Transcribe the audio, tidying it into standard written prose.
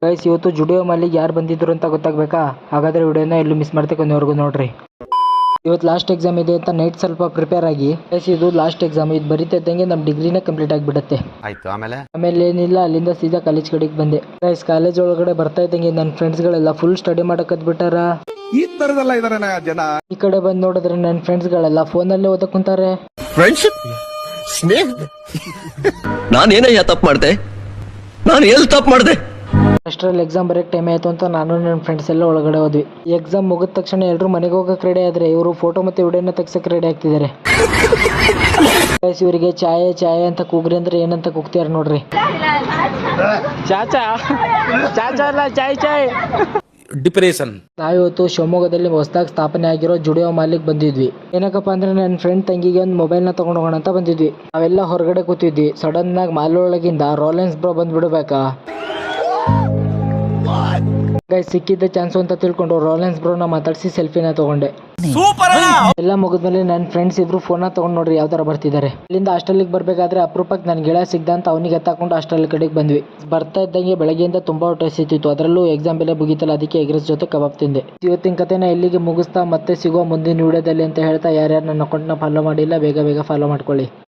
Guys ಇವತ್ತು ಜುಡಿಯೋ ಮಾಲಿಗೆ ಯಾರು ಬಂದಿದ್ರು ಅಂತ ಗೊತ್ತಾಗಬೇಕಾ? ಹಾಗಾದ್ರೆ ವಿಡಿಯೋನ ಎಲ್ಲೂ ಮಿಸ್ ಮಾಡ್ತೆ ಕೊನೆವರೆಗೂ ನೋಡ್ರಿ. ಇವತ್ತು ಲಾಸ್ಟ್ ಎಕ್ಸಾಮ್ ಇದೆ ಅಂತ ನೈಟ್ ಸ್ವಲ್ಪ ಪ್ರಿಪೇರ್ ಆಗಿ. ಗೈಸ್ ಇದು ಲಾಸ್ಟ್ ಎಕ್ಸಾಮ್, ಇದು ಬರೀತಾ ಇದ್ದಂಗೆ ನಮ್ಮ ಡಿಗ್ರಿನೇ ಕಂಪ್ಲೀಟ್ ಆಗಿಬಿಡುತ್ತೆ. ಆಯ್ತು ಆಮೇಲೆ ಏನಿಲ್ಲ, ಅಲ್ಲಿಂದ ಸೀದಾ ಕಾಲೇಜ್ ಕಡೆಗೆ ಬಂದೆ. ಗೈಸ್ ಕಾಲೇಜ್ ಒಳಗಡೆ ಬರ್ತಾ ಇದ್ದಂಗೆ ನನ್ನ ಫ್ರೆಂಡ್ಸ್ ಗಳೆಲ್ಲ ಫುಲ್ ಸ್ಟಡಿ ಮಾಡಕ್ ಬಿಟ್ಟಾರ. ಈ ತರದಲ್ಲ ಇದಾರೆ ಜನ. ಈ ಕಡೆ ಬಂದು ನೋಡಿದ್ರೆ ನನ್ನ ಫ್ರೆಂಡ್ಸ್ ಗಳೆಲ್ಲ ಫೋನಲ್ಲೇ ಓದಕ್ ಕುಂತಾರೆ. ಫ್ರೆಂಡ್ಶಿಪ್ ಸ್ನೇಹ ನಾನೇನಯ್ಯ ತಪ್ಪು ಮಾಡ್ದೆ? ನಾನು ಎಲ್ಲಿ ತಪ್ಪು ಮಾಡ್ದೆ? ಅಷ್ಟರಲ್ಲಿ ಎಕ್ಸಾಮ್ ಬರೆಯಕ್ಕೆ ಟೈಮ್ ಆಯಿತು ಅಂತ ನಾನು ನನ್ನ ಫ್ರೆಂಡ್ಸ್ ಎಲ್ಲ ಒಳಗಡೆ ಹೋದ್ವಿ. ಈ ಎಕ್ಸಾಮ್ ಮುಗಿದ ತಕ್ಷಣ ಎಲ್ಲರೂ ಮನೆಗೆ ಹೋಗಕ್ಕೆ ರೆಡಿ ಆದ್ರೆ ಇವರು ಫೋಟೋ ಮತ್ತೆ ವಿಡಿಯೋನ ತೆಗ್ಸಕ್ಕೆ ರೆಡಿ ಆಗ್ತಿದ್ದಾರೆ. ಇವರಿಗೆ ಚಾಯ್ ಚಾಯ್ ಅಂತ ಕೂಗ್ರಿ ಅಂದ್ರೆ ಏನಂತ ಕೂಗ್ತಿದಾರೆ ನೋಡ್ರಿ. ಚಾಚಾ ಚಾಚಾ ಅಲ್ಲ, ಚಾಯ್ ಚಾಯ್. ಡಿಪ್ರೆಷನ್. ನಾವಿವತ್ತು ಶಿವಮೊಗ್ಗದಲ್ಲಿ ಹೊಸದಾಗಿ ಸ್ಥಾಪನೆ ಆಗಿರೋ ಜುಡಿಯೋ ಮಾಲಿಗೆ ಬಂದಿದ್ವಿ. ಏನಕ್ಕಪ್ಪ ಅಂದ್ರೆ ನನ್ನ ಫ್ರೆಂಡ್ ತಂಗಿಗೆ ಒಂದು ಮೊಬೈಲ್ನ ತಗೊಂಡು ಹೋಗೋಣ ಅಂತ ಬಂದಿದ್ವಿ. ನಾವೆಲ್ಲ ಹೊರಗಡೆ ಕೂತಿದ್ವಿ. ಸಡನ್ ಆಗಿ ಮಾಲ್ ಒಳಗಿಂದ ರೋಲೆನ್ಸ್ ಬ್ರೋ ಬಂದ್ಬಿಡ್ಬೇಕಾ. ಗೈಸ್ ಸಿಕ್ಕಿದ್ದ ಚಾನ್ಸ್ ಅಂತ ತಿಳ್ಕೊಂಡು ರೋಲೆನ್ಸ್ ಬ್ರೋನ ಮಾತಾಡಿಸಿ ಸೆಲ್ಫಿನ ತಗೊಂಡೆ. ಎಲ್ಲ ಮುಗಿದ್ಮೇಲೆ ನನ್ನ ಫ್ರೆಂಡ್ಸ್ ಇಬ್ರು ಫೋನ್ ತಗೊಂಡ್ ನೋಡ್ರಿ ಯಾವ ತರ ಬರ್ತಿದ್ದಾರೆ. ಅಲ್ಲಿಂದ ಹಾಸ್ಟೆಲ್ಗೆ ಬರ್ಬೇಕಾದ್ರೆ ಅಪರೂಪಕ್ಕೆ ನನ್ ಗೆಳೆಯ ಸಿಗ್ದ ಅಂತ ಅವನಿಗೆ ಎತ್ತಾಕೊಂಡು ಹಾಸ್ಟೆಲ್ ಕಡೆಗೆ ಬಂದ್ವಿ. ಬರ್ತಾ ಇದ್ದಂಗೆ ಬೆಳಗ್ಗೆಯಿಂದ ತುಂಬಾ ಹೊಟ್ಟೆ ಹಸಿತಿತ್ತು. ಅದರಲ್ಲೂ ಎಕ್ಸಾಮ್ ಬೆಲೆ ಮುಗಿತಲ್ಲ, ಅದಕ್ಕೆ ಎಗ್ ರೈಸ್ ಜೊತೆ ಕಬಾಬ್ ತಿಂದೆ. ಇವತ್ತಿನ ಕಥೆನ ಇಲ್ಲಿಗೆ ಮುಗಿಸ್ತಾ ಮತ್ತೆ ಸಿಗುವ ಮುಂದಿನ ವಿಡಿಯೋದಲ್ಲಿ ಅಂತ ಹೇಳ್ತಾ, ಯಾರ್ಯಾರು ನನ್ನ ಅಕೌಂಟ್ನ ಫಾಲೋ ಮಾಡಿಲ್ಲ ಬೇಗ ಫಾಲೋ ಮಾಡ್ಕೊಳ್ಳಿ.